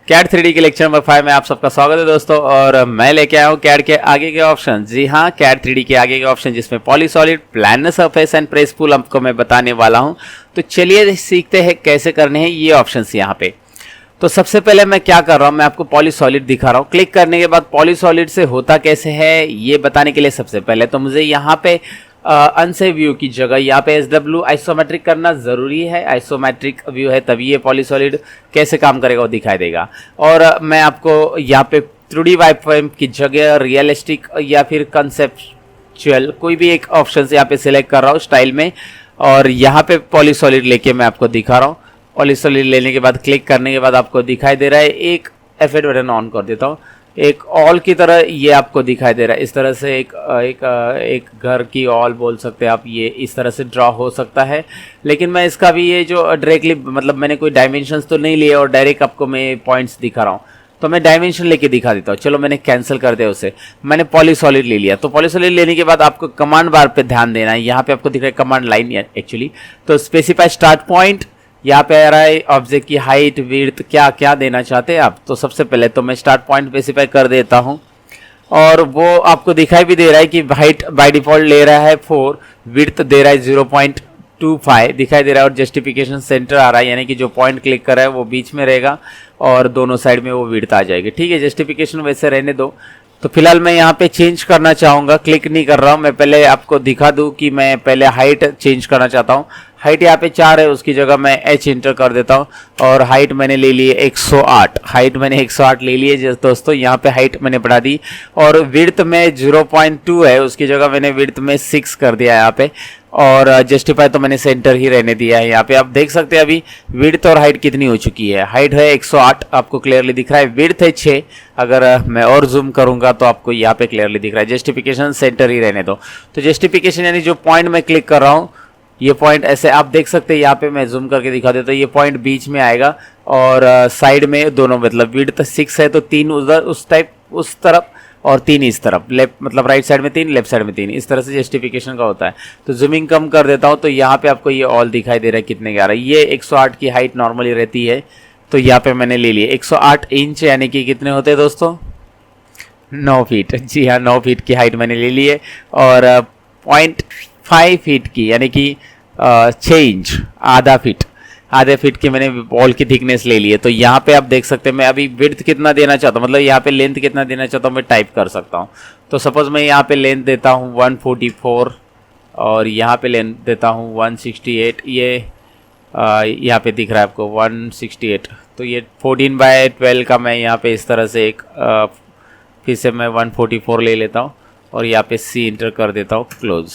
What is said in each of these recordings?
CAD 3D के lecture number 5 में आप सबका स्वागत है दोस्तों। और मैं लेके आया हूँ कैड के आगे के ऑप्शन। जी हाँ, कैड 3D के आगे के ऑप्शन जिसमें polysolid, planar surface and press pull आपको मैं बताने वाला हूँ। तो चलिए सीखते हैं कैसे करने हैं ये ऑप्शंस यहाँ पे। तो सबसे पहले मैं क्या कर रहा हूँ, मैं आपको पॉलीसॉलिड दिखा रहा हूँ। क्लिक करने के बाद पॉलीसॉलिड से होता कैसे है ये बताने के लिए सबसे पहले तो मुझे यहाँ पे अनसेव व्यू की जगह यहाँ पे SW आइसोमेट्रिक करना ज़रूरी है। आइसोमेट्रिक व्यू है तभी ये पॉलीसॉलिड कैसे काम करेगा वो दिखाई देगा। और मैं आपको यहाँ पे 3D वाइपफ्रेम की जगह रियलिस्टिक या फिर कंसेप्चुअल कोई भी एक ऑप्शन से यहाँ पे सिलेक्ट कर रहा हूँ स्टाइल में, और यहाँ पे पॉलीसॉलिड लेके मैं आपको दिखा रहा हूँ। पॉलीसॉलिड लेने के बाद क्लिक करने के बाद आपको दिखाई दे रहा है, एक F8 बटन ऑन कर देता हूँ, एक ऑल की तरह ये आपको दिखाई दे रहा है। इस तरह से एक घर की ऑल बोल सकते हैं आप, ये इस तरह से ड्रॉ हो सकता है। लेकिन मैं इसका भी ये जो डायरेक्टली मतलब मैंने कोई डायमेंशंस तो नहीं लिए और डायरेक्ट आपको मैं पॉइंट्स दिखा रहा हूँ, तो मैं डायमेंशन लेके दिखा देता हूँ। चलो मैंने कैंसिल कर दिया उसे, मैंने पॉलीसॉलिड ले लिया। तो पॉलीसॉलिड लेने के बाद आपको कमांड बार पे ध्यान देना है। यहाँ पे आपको दिख रहा है कमांड लाइन एक्चुअली, तो स्पेसिफाई स्टार्ट पॉइंट, यहाँ पे आ रहा है ऑब्जेक्ट की हाइट विड्थ, क्या क्या देना चाहते हैं आप। तो सबसे पहले तो मैं स्टार्ट पॉइंट स्पेसिफाई कर देता हूँ, और वो आपको दिखाई भी दे रहा है कि हाइट बाय डिफॉल्ट ले रहा है 4, विड्थ दे रहा है 0.25 दिखाई दे रहा है, और जस्टिफिकेशन सेंटर आ रहा है, यानी कि जो पॉइंट क्लिक कर रहा है वो बीच में रहेगा और दोनों साइड में वो विड्थ आ जाएगी। ठीक है, जस्टिफिकेशन वैसे रहने दो। तो फिलहाल मैं यहाँ पे चेंज करना चाहूँगा, क्लिक नहीं कर रहा हूँ। मैं पहले आपको दिखा दूँ कि मैं पहले हाइट चेंज करना चाहता हूँ। हाइट यहाँ पे 4 है, उसकी जगह मैं H इंटर कर देता हूँ, और हाइट मैंने ले ली है 108। हाइट मैंने 108 ले ली है दोस्तों, यहाँ पे हाइट मैंने बढ़ा दी। और विड्थ में 0.2 है, उसकी जगह मैंने विड्थ में 6 कर दिया है यहाँ पे। और जस्टिफाई तो मैंने सेंटर ही रहने दिया है। यहाँ पे आप देख सकते हैं अभी विड्थ और हाइट कितनी हो चुकी है। हाइट है 108 आपको क्लियरली दिख रहा है, विड्थ है 6। अगर मैं और जूम करूंगा तो आपको यहाँ पे क्लियरली दिख रहा है। जस्टिफिकेशन सेंटर ही रहने दो। तो जस्टिफिकेशन यानी जो पॉइंट मैं क्लिक कर रहा हूँ, ये पॉइंट ऐसे आप देख सकते हैं। यहाँ पे मैं जूम करके दिखा देता हूँ, ये पॉइंट बीच में आएगा और साइड में दोनों, मतलब विड्थ 6 है तो 3 उधर उस टाइप उस तरफ और 3 इस तरफ, लेफ्ट मतलब राइट साइड में 3, लेफ्ट साइड में 3, इस तरह से जस्टिफिकेशन का होता है। तो जूमिंग कम कर देता हूँ, तो यहाँ पे आपको ये ऑल दिखाई दे रहा है कितने का आ रहा है। ये 108 की हाइट नॉर्मली रहती है, तो यहाँ पे मैंने ले लिया 108 इंच, यानी कि कितने होते हैं दोस्तों, 9 फीट। जी हाँ, 9 फीट की हाइट मैंने ले ली है। और 0.5 फीट की यानी कि 6 इंच, आधे फीट की मैंने वॉल की थिकनेस ले ली है। तो यहाँ पे आप देख सकते हैं मैं अभी विड्थ कितना देना चाहता हूँ, मतलब यहाँ पे लेंथ कितना देना चाहता हूँ मैं टाइप कर सकता हूँ। तो सपोज मैं यहाँ पे लेंथ देता हूँ 144 और यहाँ पे लेंथ देता हूँ 168। ये यहाँ पे दिख रहा है आपको 168। तो ये 14/12 का मैं यहाँ पे इस तरह से एक फिर से मैं 144 ले लेता हूँ और यहाँ पे C इंटर कर देता हूँ, क्लोज।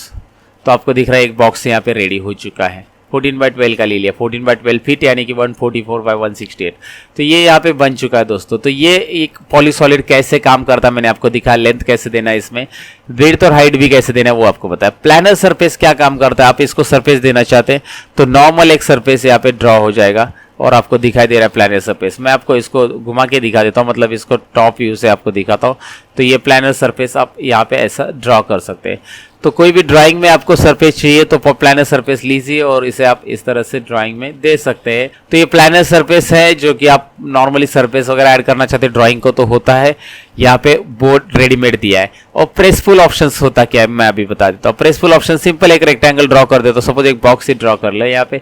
तो आपको दिख रहा है एक बॉक्स यहाँ पे रेडी हो चुका है। 14/12 का ले लिया, 14/12 फीट यानी कि 144/168। तो ये यहाँ पे बन चुका है दोस्तों। तो ये एक पॉलीसॉलिड कैसे काम करता है मैंने आपको दिखाया, लेंथ कैसे देना है इसमें, विड्थ और हाइट भी कैसे देना है वो आपको बताया। प्लानर सरफेस क्या काम करता है, आप इसको सरफेस देना चाहते हैं तो नॉर्मल एक सरफेस यहाँ पे ड्रॉ हो जाएगा और आपको दिखाई दे रहा है प्लानर सरफेस। मैं आपको इसको घुमा के दिखा देता हूँ, मतलब इसको टॉप व्यू से आपको दिखाता हूँ। तो ये प्लानर सरफेस आप यहाँ पे ऐसा ड्रॉ कर सकते हैं। तो कोई भी ड्राइंग में आपको सरफेस चाहिए तो प्लानर सरफेस लीजिए और इसे आप इस तरह से ड्राइंग में दे सकते हैं। तो ये प्लानर सरफेस है जो कि आप नॉर्मली सरफेस वगैरह ऐड करना चाहते हैं ड्राइंग को तो होता है। यहाँ पे बोर्ड रेडीमेड दिया है। और प्रेसफुल ऑप्शंस होता क्या है मैं अभी बता देता हूँ। प्रेसफुल ऑप्शन सिंपल एक रेक्टेंगल ड्रॉ कर देता हूँ, सपोज एक बॉक्स ही ड्रॉ कर ले यहाँ पे।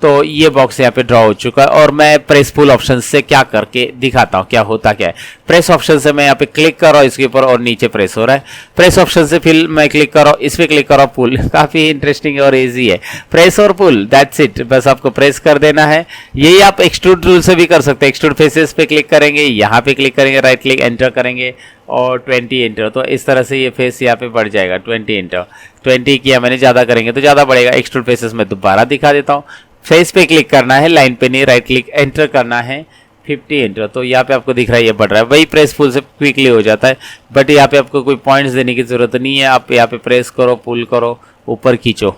तो ये बॉक्स यहाँ पे ड्रॉ हो चुका है और मैं प्रेस पुल ऑप्शन से क्या करके दिखाता हूँ क्या होता क्या है। प्रेस ऑप्शन से मैं यहाँ पे क्लिक कर रहा हूँ इसके ऊपर और नीचे प्रेस हो रहा है। प्रेस ऑप्शन से फिर मैं क्लिक कर रहा हूँ, इस पे क्लिक कर रहा हूँ, पुल। काफी इंटरेस्टिंग और इजी है, प्रेस और पुल, दैट्स इट। बस आपको प्रेस कर देना है। यही आप एक्सट्रूड रूल से भी कर सकते हैं। एक्सट्रूड फेसेस पे क्लिक करेंगे, यहाँ पे क्लिक करेंगे, राइट क्लिक एंटर करेंगे और 20 एंटर। तो इस तरह से ये फेस यहाँ पे बढ़ जाएगा। 20 एंटर, 20 किया मैंने, ज़्यादा करेंगे तो ज़्यादा बढ़ेगा। एक्सट्रूड फेसेस में दोबारा दिखा देता हूँ। फेस पे क्लिक करना है, लाइन पे नहीं, राइट क्लिक एंटर करना है, 50 एंटर। तो यहाँ पे आपको दिख रहा है ये बढ़ रहा है। वही प्रेस पुल से क्विकली हो जाता है, बट यहाँ पे आपको कोई पॉइंट्स देने की जरूरत नहीं है। आप यहाँ पे प्रेस करो, पुल करो, ऊपर खींचो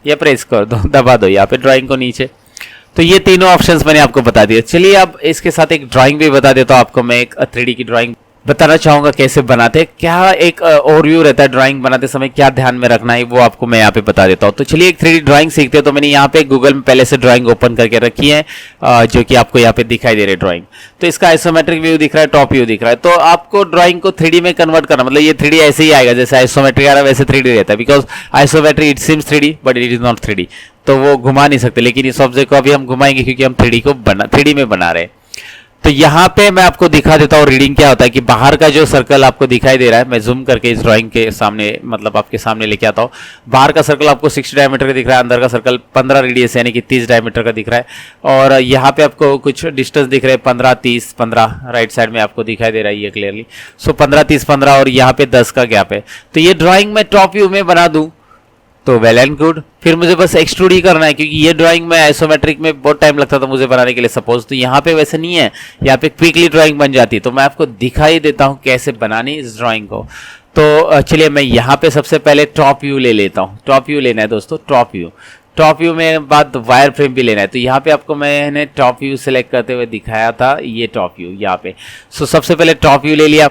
या प्रेस कर दो, दबा दो यहाँ पे ड्राइंग को नीचे। तो ये तीनों ऑप्शंस मैंने आपको बता दिए। चलिए अब इसके साथ एक ड्राइंग भी बता देता हूँ आपको मैं, एक 3D की ड्राइंग बताना चाहूंगा कैसे बनाते हैं, क्या एक ओवरव्यू रहता है ड्राइंग बनाते समय, क्या ध्यान में रखना है वो आपको मैं यहाँ पे बता देता हूँ। तो चलिए एक 3D ड्राइंग सीखते हैं। तो मैंने यहाँ पे गूगल में पहले से ड्राइंग ओपन करके रखी है, जो कि आपको यहाँ पे दिखाई दे रही है ड्राइंग। तो इसका आइसोमेट्रिक व्यू दिख रहा है, टॉप व्यू दिख रहा है। तो आपको ड्राइंग को 3D में कन्वर्ट करना, मतलब ये 3D ऐसे ही आएगा जैसे आइसोमेट्रिक आ रहा है वैसे 3D रहता है, because isometric it seems 3D but it is not 3D। तो वो घुमा नहीं सकते, लेकिन इस ऑब्जेक्ट को अभी हम घुमाएंगे क्योंकि हम 3D में बना रहे हैं। तो यहाँ पे मैं आपको दिखा देता हूँ रीडिंग क्या होता है कि बाहर का जो सर्कल आपको दिखाई दे रहा है, मैं जूम करके इस ड्राइंग के सामने मतलब आपके सामने लेके आता हूँ। बाहर का सर्कल आपको 60 डायमीटर का दिख रहा है, अंदर का सर्कल 15 रेडियस यानी कि 30 डायमीटर का दिख रहा है। और यहाँ पे आपको कुछ डिस्टेंस दिख रहे हैं 15, 30, 15 राइट साइड में आपको दिखाई दे रहा है ये क्लियरली। सो 15, 30, 15 और यहाँ पे 10 का गैप है। तो ये ड्राइंग मैं टॉप व्यू में बना दूँ तो वेल एंड गुड। फिर मुझे बस एक्सट्रूड ही करना है क्योंकि ये ड्राइंग में आइसोमेट्रिक में बहुत टाइम लगता था मुझे बनाने के लिए सपोज। तो यहाँ पे वैसे नहीं है, यहाँ पे क्विकली ड्राइंग बन जाती है। तो मैं आपको दिखाई देता हूँ कैसे बनानी इस ड्राइंग को। तो चलिए मैं यहाँ पे सबसे पहले टॉप व्यू ले लेता हूँ। टॉप व्यू लेना है दोस्तों, टॉप व्यू में बाद वायर फ्रेम भी लेना है। तो यहाँ पे आपको मैंने टॉप व्यू सिलेक्ट करते हुए दिखाया था, ये टॉप व्यू यहाँ पे। सो सबसे पहले टॉप व्यू ले लिया।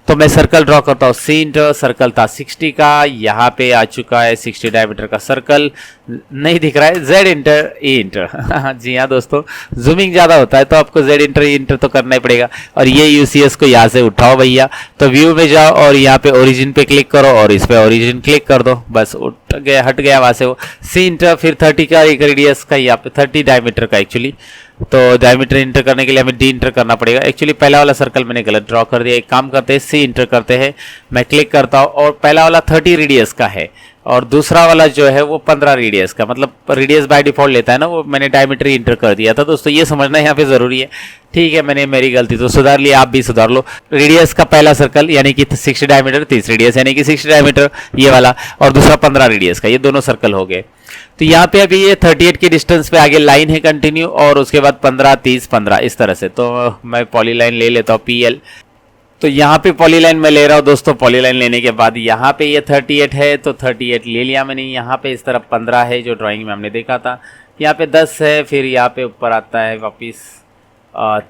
तो मैं सर्कल ड्रॉ करता हूँ। सी इंटर सर्कल था 60 का, यहाँ पे आ चुका है 60 डायमीटर का सर्कल, नहीं दिख रहा है जेड इंटर ई इंटर। जी हाँ दोस्तों, जूमिंग ज़्यादा होता है तो आपको जेड इंटर ई इंटर तो करना ही पड़ेगा। और ये यूसीएस को यहाँ से उठाओ भैया। तो व्यू में जाओ और यहाँ पे ओरिजिन पे क्लिक करो और इस पे ओरिजिन क्लिक कर दो, बस उठ गया, हट गया वहाँ से वो। सी इंटर फिर 30 का एक रेडियस का, यहाँ पे 30 डायमीटर का एक्चुअली। तो डायमीटर इंटर करने के लिए हमें डी इंटर करना पड़ेगा। एक्चुअली पहला वाला सर्कल मैंने गलत ड्रॉ कर दिया। एक काम करते हैं, सी इंटर करते हैं, मैं क्लिक करता हूँ और पहला वाला 30 रेडियस का है और दूसरा वाला जो है वो 15 रेडियस का, मतलब रेडियस बाय डिफॉल्ट लेता है ना, वो मैंने डायमीटर इंटर कर दिया था दोस्तों। ये समझना यहाँ पे जरूरी है। ठीक है, मैंने मेरी गलती तो सुधार ली, आप भी सुधार लो। रेडियस का पहला सर्कल यानी कि 60 डायमीटर, 30 रेडियस यानी कि 60 डायमीटर ये वाला, और दूसरा 15 रेडियस का, ये दोनों सर्कल हो गए। तो यहाँ पे अभी ये 38 के डिस्टेंस पे आगे लाइन है कंटिन्यू और उसके बाद 15, 30, 15 इस तरह से। तो मैं पॉलीलाइन ले लेता हूँ PL। तो यहाँ पे पॉलीलाइन मैं ले रहा हूँ दोस्तों। पॉलीलाइन लेने के बाद यहाँ पे ये 38 है तो 38 ले लिया मैंने। यहाँ पे इस तरफ 15 है जो ड्राइंग में हमने देखा था, यहाँ पे 10 है, फिर यहाँ पे ऊपर आता है वापिस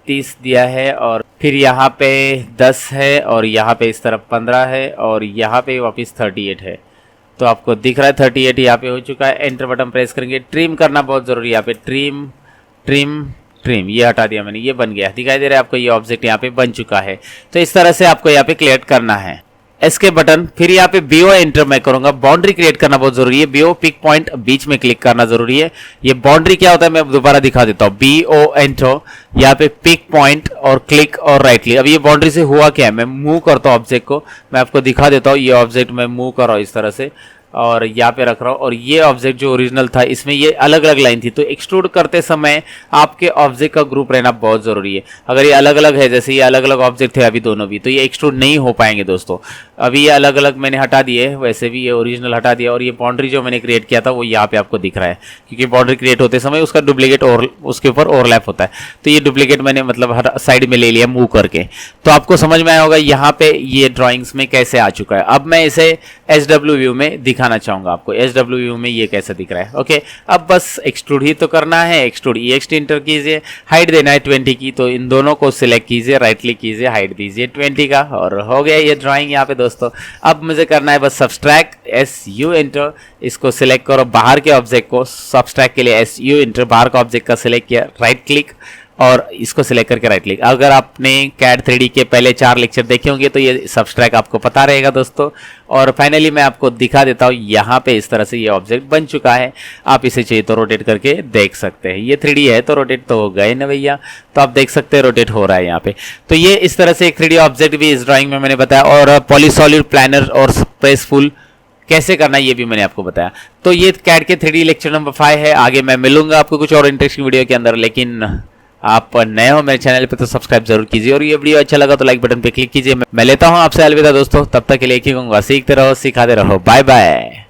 30 दिया है और फिर यहाँ पे 10 है और यहाँ पे इस तरफ 15 है और यहाँ पे वापिस 38 है। तो आपको दिख रहा है 38 यहाँ पे हो चुका है। एंटर बटन प्रेस करेंगे। ट्रिम करना बहुत ज़रूरी है यहाँ पे, ट्रिम ट्रिम ट्रिम, ये हटा दिया मैंने, ये बन गया, दिखाई दे रहा है आपको, ये ऑब्जेक्ट यहाँ पे बन चुका है। तो इस तरह से आपको यहाँ पे क्लियर करना है। एस्केप बटन, फिर यहाँ पे BO एंटर मैं करूंगा। बाउंड्री क्रिएट करना बहुत जरूरी है। BO पिक पॉइंट बीच में क्लिक करना जरूरी है। ये बाउंड्री क्या होता है मैं दोबारा दिखा देता हूँ। BO एंटर, यहाँ पे पिक पॉइंट और क्लिक और राइट क्लिक। अब ये बाउंड्री से हुआ क्या है, मैं मूव करता हूँ ऑब्जेक्ट को, मैं आपको दिखा देता हूँ। ये ऑब्जेक्ट मैं मूव कर रहा हूँ इस तरह से और यहाँ पे रख रहा हूँ और ये ऑब्जेक्ट जो ओरिजिनल था इसमें ये अलग अलग लाइन थी। तो एक्सट्रूड करते समय आपके ऑब्जेक्ट का ग्रुप रहना बहुत जरूरी है। अगर ये अलग अलग है, जैसे ये अलग अलग ऑब्जेक्ट थे अभी दोनों भी, तो ये एक्सट्रूड नहीं हो पाएंगे दोस्तों। अभी ये अलग अलग मैंने हटा दिए, वैसे भी ये ओरिजिनल हटा दिया और ये बाउंड्री जो मैंने क्रिएट किया था वो यहाँ पे आपको दिख रहा है, क्योंकि बाउंड्री क्रिएट होते समय उसका डुप्लीकेट और उसके ऊपर ओवरलैप होता है। तो ये डुप्लीकेट मैंने मतलब हर साइड में ले लिया मूव करके। तो आपको समझ में आया होगा यहाँ पे ये ड्रॉइंग्स में कैसे आ चुका है। अब मैं इसे SW व्यू में दिखाना चाहूंगा आपको। SW व्यू में ये कैसे दिख रहा है। ओके, अब बस एक्सट्रूड ही तो करना है। एक्सट्रूड EXT इंटर कीजिए, हाइट देना है 20 की, तो इन दोनों को सिलेक्ट कीजिए, राइट क्लिक कीजिए, हाइट दीजिए 20 का और हो गया ये ड्राइंग यहाँ पे दोस्तों। अब मुझे करना है बस सब्सट्रैक्ट, SU इंटर, इसको सिलेक्ट करो बाहर के ऑब्जेक्ट को। सब्सट्रैक्ट के लिए SU इंटर, बाहर का ऑब्जेक्ट का सिलेक्ट किया, राइट क्लिक और इसको सिलेक्ट करके राइट क्लिक। अगर आपने CAD 3D के पहले 4 लेक्चर देखे होंगे तो ये सब्सट्रैक्ट आपको पता रहेगा दोस्तों। और फाइनली मैं आपको दिखा देता हूँ, यहाँ पे इस तरह से ये ऑब्जेक्ट बन चुका है। आप इसे चाहिए तो रोटेट करके देख सकते हैं। ये 3D है तो रोटेट तो हो गए ना भैया, तो आप देख सकते हैं रोटेट हो रहा है यहाँ पे। तो ये इस तरह से एक 3D ऑब्जेक्ट भी इस ड्राइंग में मैंने बताया। और पॉलीसॉलिड प्लानर और स्पेसफुल कैसे करना है ये भी मैंने आपको बताया। तो ये CAD के 3D लेक्चर नंबर 5 है। आगे मैं मिलूंगा आपको कुछ और इंटरेस्टिंग वीडियो के अंदर, लेकिन आप नए हो मेरे चैनल पे तो सब्सक्राइब जरूर कीजिए और ये वीडियो अच्छा लगा तो लाइक बटन पे क्लिक कीजिए। मैं लेता हूँ आपसे अलविदा दोस्तों, तब तक के लिए एक ही कहूँगा, सीखते रहो सिखाते रहो, बाय बाय।